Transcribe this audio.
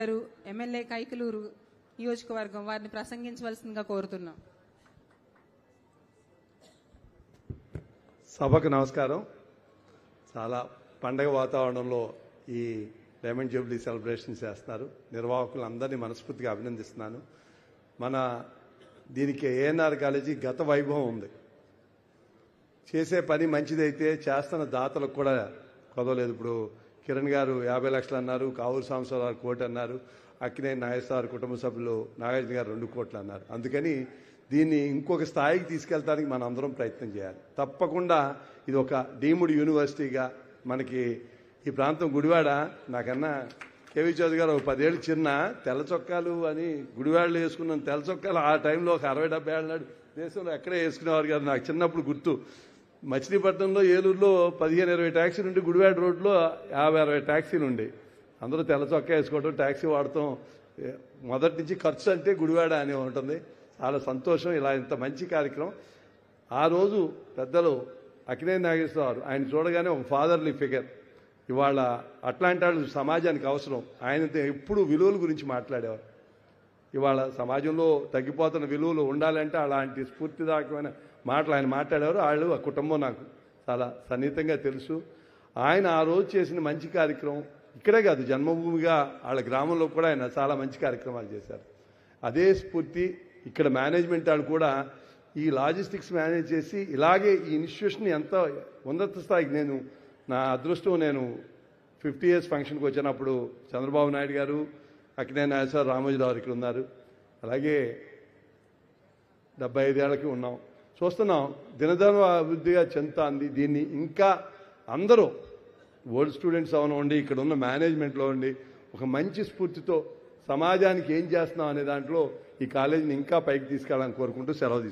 గారు ఎమ్మెల్యే కైకలూరు నియోజకవర్గం వారిని ప్రసంగించవలసిందిగా కోరుతున్నాం. సభకు నమస్కారం. చాలా పండగ వాతావరణంలో ఈ డైమండ్ జూబ్లీ సెలబ్రేషన్ చేస్తున్నారు. నిర్వాహకులందరినీ మనస్ఫూర్తిగా అభినందిస్తున్నాను. మన దీనికి ఏఎన్ఆర్ కాలేజీ గత వైభవం ఉంది. చేసే పని మంచిదైతే చేస్తున్న దాతలకు కూడా కొదవలేదు. ఇప్పుడు కిరణ్ గారు 50 లక్షలు అన్నారు, కావూరు సాంబశివరావు కోటి అన్నారు, అక్కినేని నాగేశ్వర కుటుంబ సభ్యులు నాగార్జున గారు 2 కోట్లు అన్నారు. అందుకని దీన్ని ఇంకొక స్థాయికి తీసుకెళ్తానికి మనం అందరం ప్రయత్నం చేయాలి. తప్పకుండా ఇది ఒక డీమ్డ్ యూనివర్సిటీగా మనకి ఈ ప్రాంతం గుడివాడ నాకన్నా కేవీ చౌదరి గారు 10 ఏళ్ళు చిన్న తెల్ల చొక్కాలు అని గుడివాడలో వేసుకున్నాను. తెల్ల చొక్కాలు ఆ టైంలో ఒక 60-70 ఏళ్ళ నాడు దేశంలో ఎక్కడే వేసుకునేవారు కాదు. నాకు చిన్నప్పుడు గుర్తు, మచిలీపట్నంలో ఏలూరులో 15-20 ట్యాక్సీలు ఉండి గుడివాడ రోడ్లో 50-60 ట్యాక్సీలు ఉండే. అందరూ తెల్ల చొక్కా వేసుకోవడం, ట్యాక్సీ వాడటం మొదటి నుంచి ఖర్చు అంటే గుడివాడ అని ఉంటుంది. చాలా సంతోషం ఇలా ఇంత మంచి కార్యక్రమం. ఆ రోజు పెద్దలు అక్కినేని నాగేశ్వరరావు ఆయన చూడగానే ఒక ఫాదర్లీ ఫిగర్. ఇవాళ అట్లాంటి వాళ్ళు సమాజానికి అవసరం. ఆయనతో ఎప్పుడు విలువల గురించి మాట్లాడేవారు. ఇవాళ సమాజంలో తగ్గిపోతున్న విలువలు ఉండాలంటే అలాంటి స్ఫూర్తిదాయకమైన మాటలు ఆయన మాట్లాడేవారు. వాళ్ళు ఆ కుటుంబం నాకు చాలా సన్నిహితంగా తెలుసు. ఆయన ఆ రోజు చేసిన మంచి కార్యక్రమం ఇక్కడే కాదు, జన్మభూమిగా వాళ్ళ గ్రామంలో కూడా ఆయన చాలా మంచి కార్యక్రమాలు చేశారు. అదే స్ఫూర్తి ఇక్కడ మేనేజ్మెంట్ వాళ్ళు కూడా ఈ లాజిస్టిక్స్ మేనేజ్ చేసి ఇలాగే ఈ ఇన్స్టిట్యూషన్ ఎంత ఉన్నత స్థాయికి నా అదృష్టం. నేను 50 years ఫంక్షన్కి వచ్చినప్పుడు చంద్రబాబు నాయుడు గారు, అక్కినేని నాగేశ్వర రామోజీరావు ఇక్కడ ఉన్నారు. అలాగే 75 ఏళ్ళకి ఉన్నాం. చూస్తున్నాం దినదిన అభివృద్ధిగా చెందుతుంది. దీన్ని ఇంకా అందరూ ఓల్డ్ స్టూడెంట్స్ అవనండి, ఇక్కడ ఉన్న మేనేజ్మెంట్లో ఉండి ఒక మంచి స్ఫూర్తితో సమాజానికి ఏం చేస్తున్నాం అనే దాంట్లో ఈ కాలేజీని ఇంకా పైకి తీసుకెళ్ళాలని కోరుకుంటూ సెలవు తీసుకుంటాం.